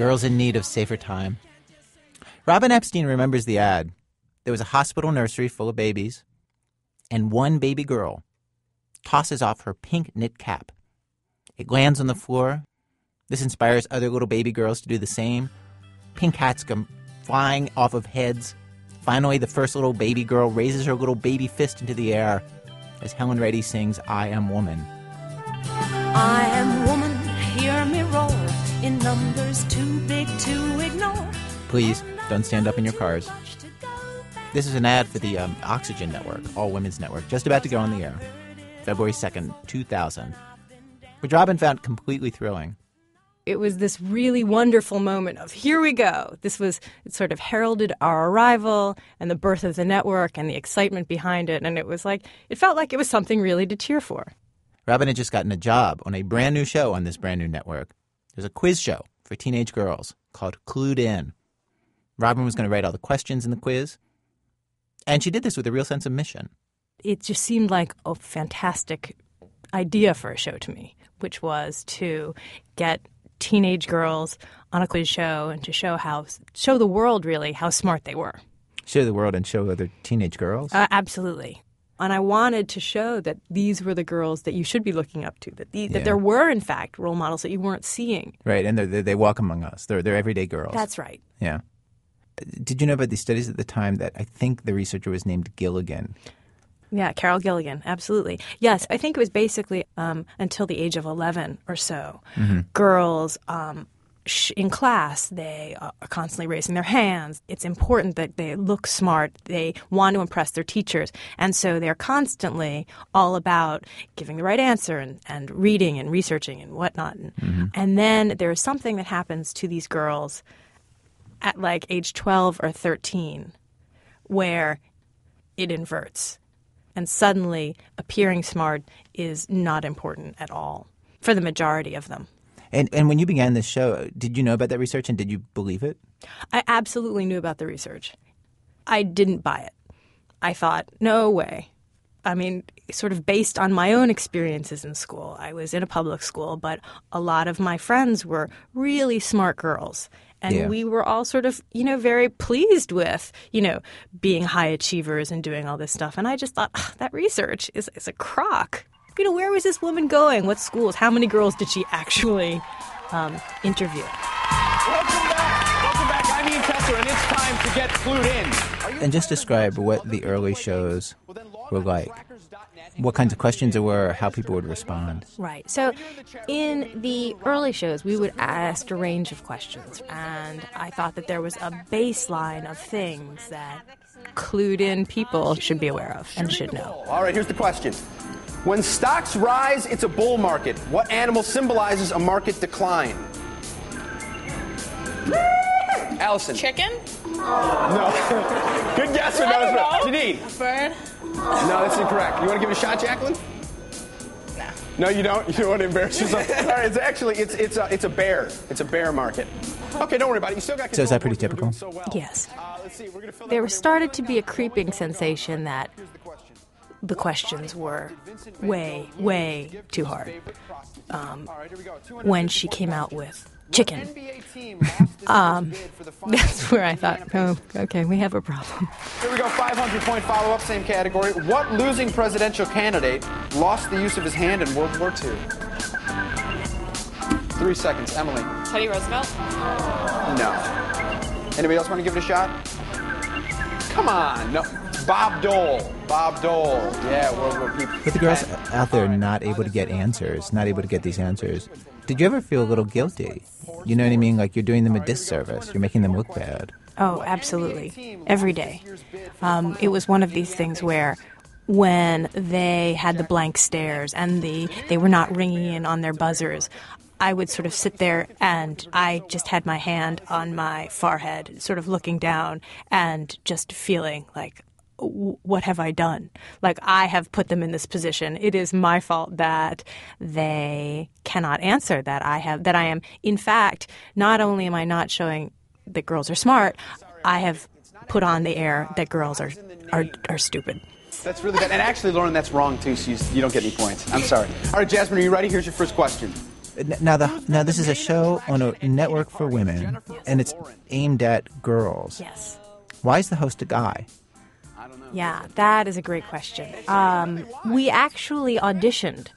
Girls in need of safer time. Robin Epstein remembers the ad. There was a hospital nursery full of babies, and one baby girl tosses off her pink knit cap. It lands on the floor. This inspires other little baby girls to do the same. Pink hats come flying off of heads. Finally, the first little baby girl raises her little baby fist into the air as Helen Reddy sings I Am Woman. I am woman, hear me roar, in numbers too big to ignore. Please, don't stand up in your cars. This is an ad for the Oxygen Network, all women's network, just about to go on the air, February 2nd, 2000, which Robin found completely thrilling. It was this really wonderful moment of, here we go. It sort of heralded our arrival and the birth of the network and the excitement behind it. And it felt like it was something really to cheer for. Robin had just gotten a job on a brand new show on this brand new network. There's a quiz show for teenage girls called Clued In. Robin was going to write all the questions in the quiz. And she did this with a real sense of mission. It just seemed like a fantastic idea for a show to me, which was to get teenage girls on a quiz show and to show the world really how smart they were. Show the world and show other teenage girls? Absolutely. And I wanted to show that these were the girls that you should be looking up to, that there were, in fact, role models that you weren't seeing. Right, and they walk among us. They're everyday girls. That's right. Yeah. Did you know about these studies at the time that I think the researcher was named Gilligan? Yeah, Carol Gilligan, absolutely. Yes, I think it was basically until the age of 11 or so. Mm-hmm. Girls in class, they are constantly raising their hands. It's important that they look smart. They want to impress their teachers. And so they're constantly all about giving the right answer and reading and researching and whatnot. And then there's something that happens to these girls at like age 12 or 13 where it inverts. And suddenly appearing smart is not important at all for the majority of them. And when you began this show, did you know about that research and did you believe it? I absolutely knew about the research. I didn't buy it. I thought, no way. I mean, sort of based on my own experiences in school. I was in a public school, but a lot of my friends were really smart girls. And we were all sort of, very pleased with, being high achievers and doing all this stuff. And I just thought, that research is a crock. Where was this woman going? What schools? How many girls did she actually interview? Welcome back. I'm Ian Tesser, and it's time to get clued in. And just describe what the early shows were like. What kinds of questions there were, how people would respond. Right. So in the early shows, we would ask a range of questions. And I thought that there was a baseline of things that clued in people should be aware of and should know. All right, here's the question. When stocks rise, it's a bull market. What animal symbolizes a market decline? Allison. Chicken? No. Good guess, but that was right. Janine. A bird? No, that's incorrect. You want to give it a shot, Jacqueline? No. No, you don't? You don't want to embarrass yourself? All right, it's a bear. It's a bear market. Okay, don't worry about it. You still got control. So is that pretty typical? So well. Yes. Let's see. We're going to fill There started to be a creeping sensation that the questions were way, way too hard. When she came out with chicken, that's where I thought, oh, okay, we have a problem. Here we go, 500-point follow-up, same category. What losing presidential candidate lost the use of his hand in World War II? 3 seconds, Emily. Teddy Roosevelt? No. Anybody else want to give it a shot? Come on, no. Bob Dole. Yeah, World War II. But the girls out there not able to get answers, not able to get these answers. Did you ever feel a little guilty? You know what I mean? Like you're doing them a disservice. You're making them look bad. Oh, absolutely. Every day. It was one of these things where when they had the blank stares and they were not ringing in on their buzzers, I would sort of sit there and I just had my hand on my forehead, sort of looking down and just feeling like, what have I done? Like, I have put them in this position. It is my fault that they cannot answer, that I am, in fact, not only am I not showing that girls are smart, I have put on the air that girls are stupid. That's really bad. And actually, Lauren, that's wrong, too, so you don't get any points. I'm sorry. All right, Jasmine, are you ready? Here's your first question. Now this is a show on a network for women, and it's aimed at girls. Yes. Why is the host a guy? Yeah, that is a great question. We actually auditioned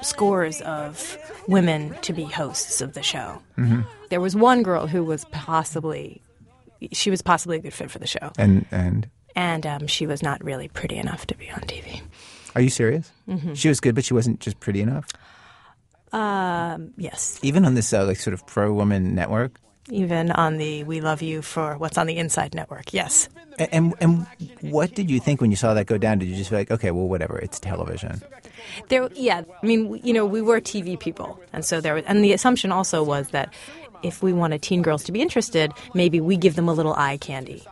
scores of women to be hosts of the show. Mm-hmm. There was one girl who was possibly a good fit for the show. And she was not really pretty enough to be on TV. Are you serious? Mm-hmm. She was good, but she wasn't just pretty enough? Yes. Even on this sort of pro-woman network? Even on the We Love You for What's on the Inside network, yes. And what did you think when you saw that go down? Did you just be like, okay, well, whatever, it's television? We were TV people, and so and the assumption also was that if we wanted teen girls to be interested, maybe we give them a little eye candy.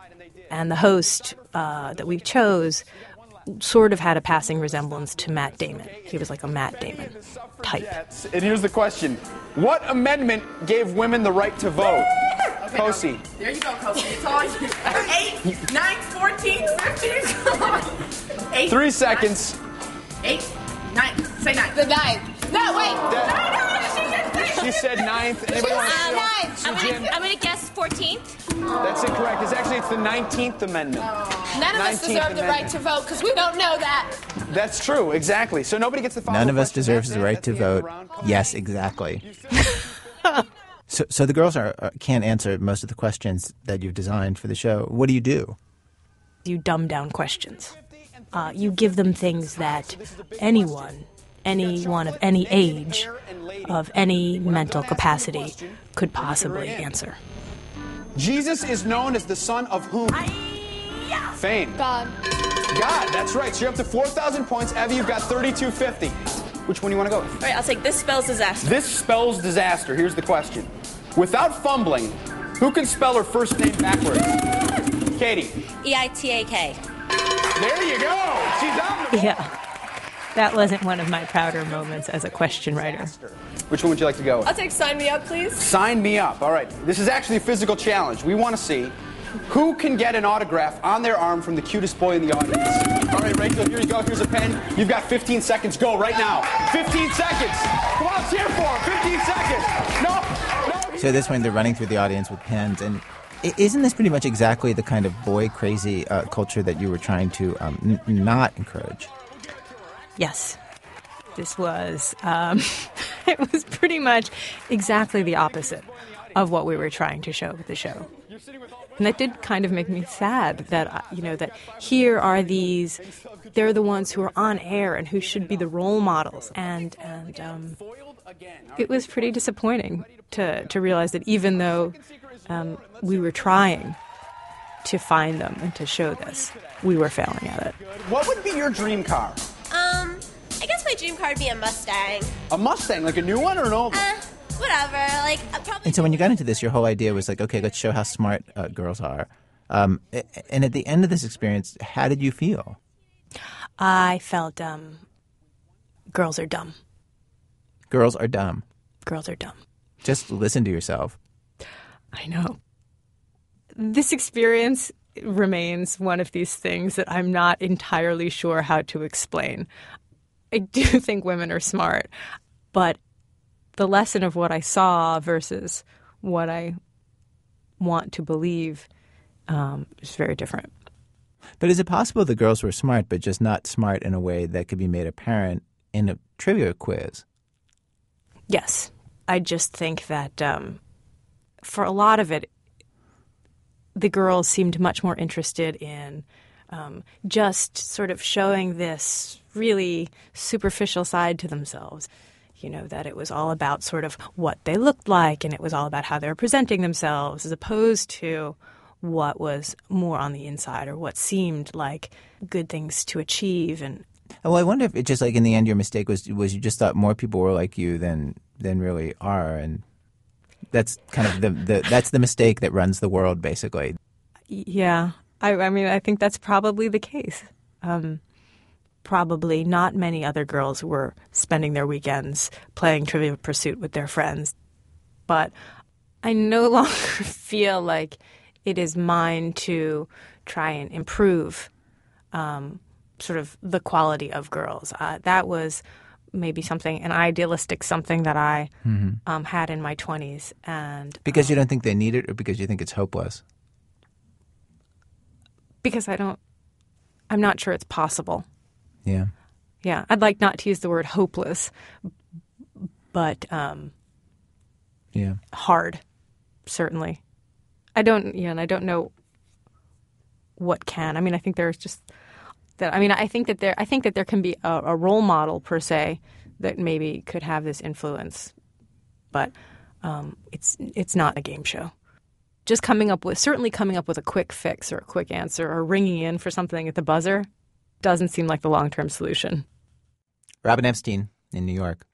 And the host that we chose sort of had a passing resemblance to Matt Damon. He was like a Matt Damon type. And here's the question. What amendment gave women the right to vote? Kosi. There you go, Kosi. It's all you. 8, 9, 14, 15. Come on. 8. 3 seconds. 8, 9. Say 9. The 9th. No, wait. She said 9th. Anybody want to steal? I'm going to guess 14th. That's incorrect. It's the 19th Amendment. None of us deserve the right to vote because we don't know that. That's true, exactly. So nobody gets the final None of us question. deserves the right to vote. Yes, exactly. So the girls can't answer most of the questions that you've designed for the show. What do you do? You dumb down questions. You give them things that anyone of any age, of any mental capacity, could possibly answer. Jesus is known as the son of whom? Fame. God. God, that's right. So you're up to 4,000 points. Evie, you've got 3,250. Which one do you want to go with? All right, I'll take this spells disaster. This spells disaster. Here's the question. Without fumbling, who can spell her first name backwards? Katie. EITAK. There you go. She's on the Yeah. That wasn't one of my prouder moments as a question writer. Which one would you like to go with? I'll take sign me up, please. Sign me up. All right. This is actually a physical challenge. We want to see who can get an autograph on their arm from the cutest boy in the audience. All right, Rachel, here you go. Here's a pen. You've got 15 seconds. Go right now. 15 seconds. Come on, cheer for him. 15 seconds. No. So at this point, they're running through the audience with pens. And isn't this pretty much exactly the kind of boy-crazy culture that you were trying to not encourage? Yes. This was, it was pretty much exactly the opposite of what we were trying to show with the show. And that did kind of make me sad that, that here are these, they're the ones who are on air and who should be the role models. And it was pretty disappointing to realize that even though we were trying to find them and to show this, we were failing at it. What would be your dream car? I guess my dream car would be a Mustang. A Mustang, like a new one or an old one? Whatever. Like, probably. And so when you got into this, your whole idea was like, okay, let's show how smart girls are. And at the end of this experience, how did you feel? I felt girls are dumb. Girls are dumb. Girls are dumb. Just listen to yourself. I know. This experience remains one of these things that I'm not entirely sure how to explain. I do think women are smart, but the lesson of what I saw versus what I want to believe is very different. But is it possible the girls were smart, but just not smart in a way that could be made apparent in a trivia quiz? Yes. I just think that for a lot of it, the girls seemed much more interested in just sort of showing this really superficial side to themselves. That it was all about sort of what they looked like, and it was all about how they were presenting themselves, as opposed to what was more on the inside or what seemed like good things to achieve. And well, I wonder if it just like in the end your mistake was you just thought more people were like you than really are, and that's kind of that's the mistake that runs the world, basically. Yeah, I mean, I think that's probably the case. Probably not many other girls were spending their weekends playing Trivial Pursuit with their friends. But I no longer feel like it is mine to try and improve sort of the quality of girls. That was maybe an idealistic something that I had in my 20s. And Because you don't think they need it, or because you think it's hopeless? because I'm not sure it's possible. Yeah. Yeah, I'd like not to use the word hopeless, but Yeah. hard, certainly. I don't know what can. I mean, I think there's just that. I mean, I think that there can be a role model per se that maybe could have this influence, but it's not a game show. Just coming up with a quick fix or a quick answer or ringing in for something at the buzzer doesn't seem like the long-term solution. Robin Epstein in New York.